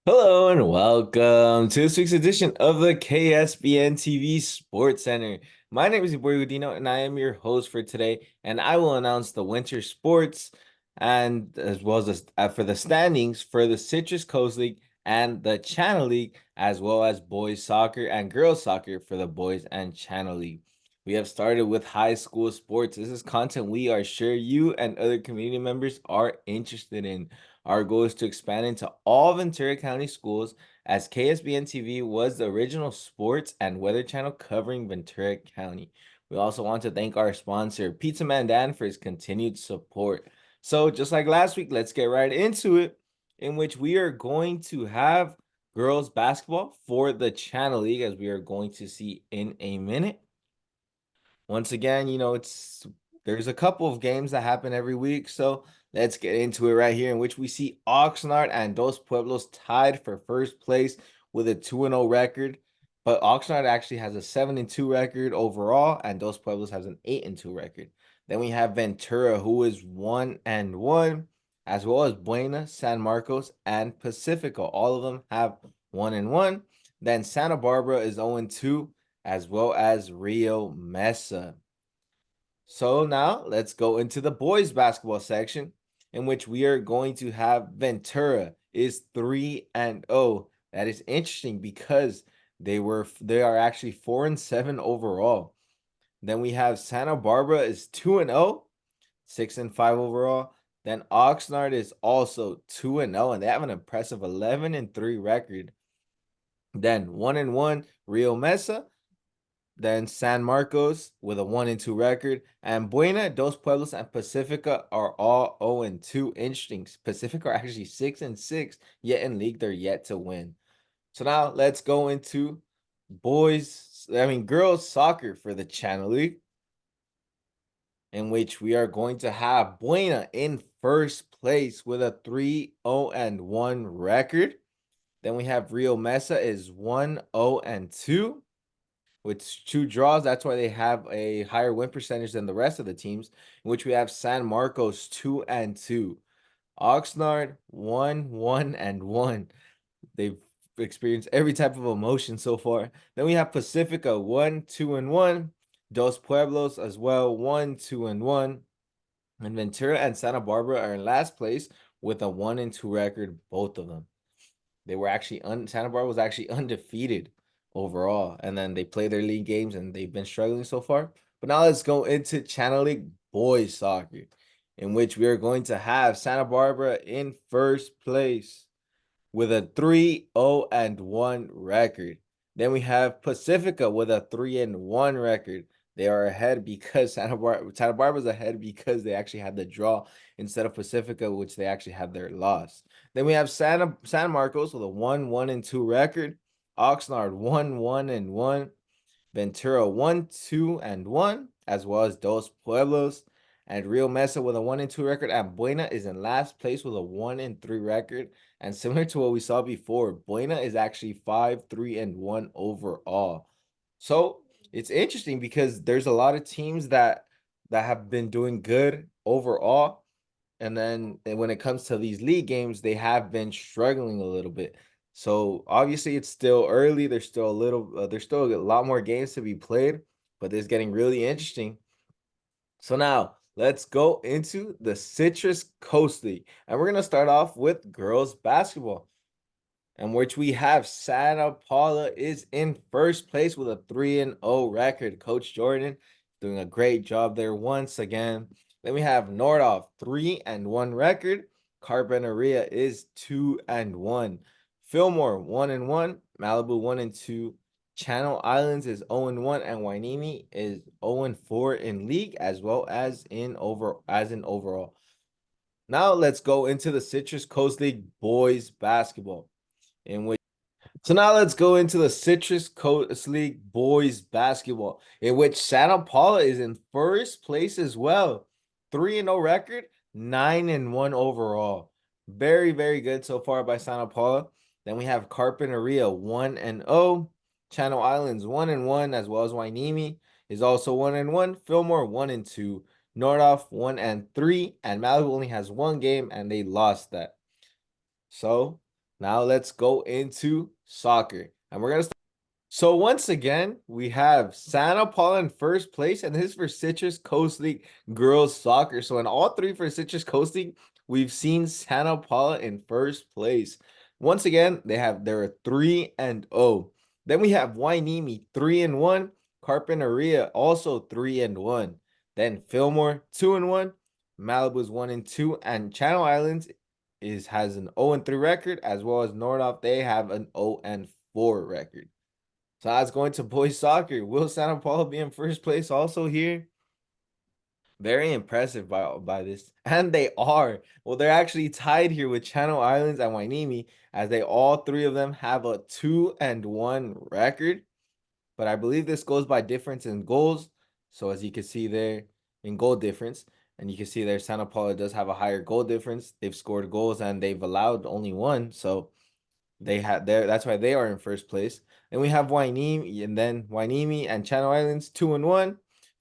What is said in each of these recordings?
Hello and welcome to this week's edition of the KSPNtv Sports Center. My name is Liborio Gudino and I am your host for today, and I will announce the winter sports and as well as for the standings for the Citrus Coast League and the Channel League, as well as boys soccer and girls soccer for the boys and Channel League. We have started with high school sports. This is content we are sure you and other community members are interested in. Our goal is to expand into all Ventura County schools, as KSBN TV was the original sports and weather channel covering Ventura County. We also want to thank our sponsor, Pizza Man Dan, for his continued support. So, just like last week, let's get right into it, in which we are going to have girls basketball for the Channel League, as we are going to see in a minute. Once again, there's a couple of games that happen every week, so let's get into it right here, in which we see Oxnard and Dos Pueblos tied for first place with a 2-0 record. But Oxnard actually has a 7-2 record overall, and Dos Pueblos has an 8-2 record. Then we have Ventura, who is 1-1, as well as Buena, San Marcos, and Pacifico. All of them have 1-1. Then Santa Barbara is 0-2, as well as Rio Mesa. So now let's go into the boys basketball section, in which we are going to have Ventura is 3-0. That is interesting because they are actually 4-7 overall. Then we have Santa Barbara is 2-0, 6-5 overall. Then Oxnard is also 2-0, and they have an impressive 11-3 record. Then 1-1 Rio Mesa. Then San Marcos with a 1-2 record. And Buena, Dos Pueblos, and Pacifica are all 0-2. Interesting. Pacifica are actually 6-6, yet in league they're yet to win. So now let's go into girls soccer for the Channel League, in which we are going to have Buena in first place with a 3-0-1 record. Then we have Rio Mesa is 1-0-2 with 2 draws. That's why they have a higher win percentage than the rest of the teams, in which we have San Marcos 2-2. Oxnard 1-1. They've experienced every type of emotion so far. Then we have Pacifica 1-2-1. Dos Pueblos as well 1-2-1. And Ventura and Santa Barbara are in last place with a 1-2 record, both of them. They were actually Santa Barbara was actually undefeated overall, and then they play their league games and they've been struggling so far. But now let's go into Channel League boys soccer, in which we are going to have Santa Barbara in first place with a 3-0-1 record. Then we have Pacifica with a 3-1 record. They are ahead because Santa Barbara's ahead because they actually had the draw instead of Pacifica, which they actually had their loss. Then we have San Marcos with a 1-1-2 record. Oxnard 1-1-1. Ventura 1-2-1, as well as Dos Pueblos and Rio Mesa with a 1-2 record. And Buena is in last place with a 1-3 record. And similar to what we saw before, Buena is actually 5-3-1 overall. So it's interesting because there's a lot of teams that have been doing good overall. And then when it comes to these league games, they have been struggling a little bit. So obviously it's still early. There's still a lot more games to be played, but it's getting really interesting. So now let's go into the Citrus Coast League, and we're gonna start off with girls basketball, in which we have Santa Paula is in first place with a 3-0 record. Coach Jordan doing a great job there once again. Then we have Nordoff 3-1 record. Carpinteria is 2-1. Fillmore 1-1. Malibu 1-2. Channel Islands is 0-1, and Wainimi is 0-4 in league as well as in overall. Now let's go into the Citrus Coast League boys basketball, in which so now let's go into the Citrus Coast League boys basketball, in which Santa Paula is in first place as well. 3-0 record, 9-1 overall. Very, very good so far by Santa Paula. Then we have Carpinteria 1-0. Channel Islands 1-1, as well as Wainimi is also 1-1. Fillmore 1-2. Nordoff 1-3. And Malibu only has one game and they lost that. So Now let's go into soccer. And we're going to so once again, we have Santa Paula in first place, and this is for Citrus Coast League girls soccer. So in all three for Citrus Coast League, we've seen Santa Paula in first place. Once again, they're 3-0. Then we have Wainimi 3-1, Carpinteria also 3-1. Then Fillmore 2-1, Malibu's 1-2, and Channel Islands has an 0-3 record, as well as Nordoff. They have an 0-4 record. So I was going to boys soccer. Will Santa Paula be in first place also here? Very impressive by this. And they are. Well, they're actually tied here with Channel Islands and Wainimi, as they all three of them have a 2-1 record. But I believe this goes by difference in goals. So as you can see there in goal difference, and you can see there Santa Paula does have a higher goal difference. They've scored goals and they've allowed only one. So they had there. That's why they are in first place. And we have Wainimi, and then Wainimi and Channel Islands 2-1.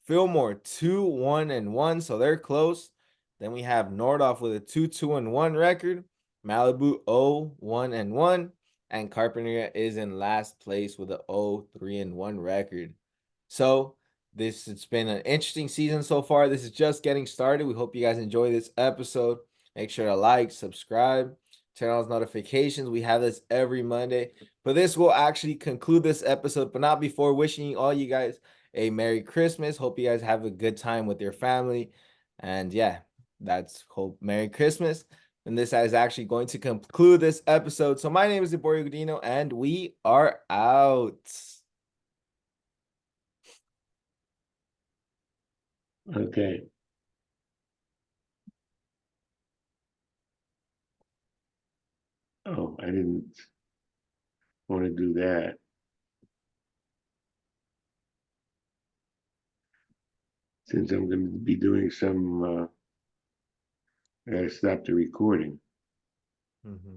Fillmore 2-1-1, so they're close. Then we have Nordoff with a 2-2-1 record. Malibu 0-1-1, and Carpenter is in last place with a 0-3-1 record. So this it's been an interesting season so far. This is just getting started. We hope you guys enjoy this episode. Make sure to like, subscribe, turn on those notifications. We have this every Monday. But this will actually conclude this episode, but not before wishing all you guys a Merry Christmas. Hope you guys have a good time with your family. And yeah, that's hope Merry Christmas. And this is actually going to conclude this episode. So my name is Liborio Gudino, and we are out. Okay. Oh, I didn't want to do that. Since I'm going to be doing some, I gotta stop the recording. Mm-hmm.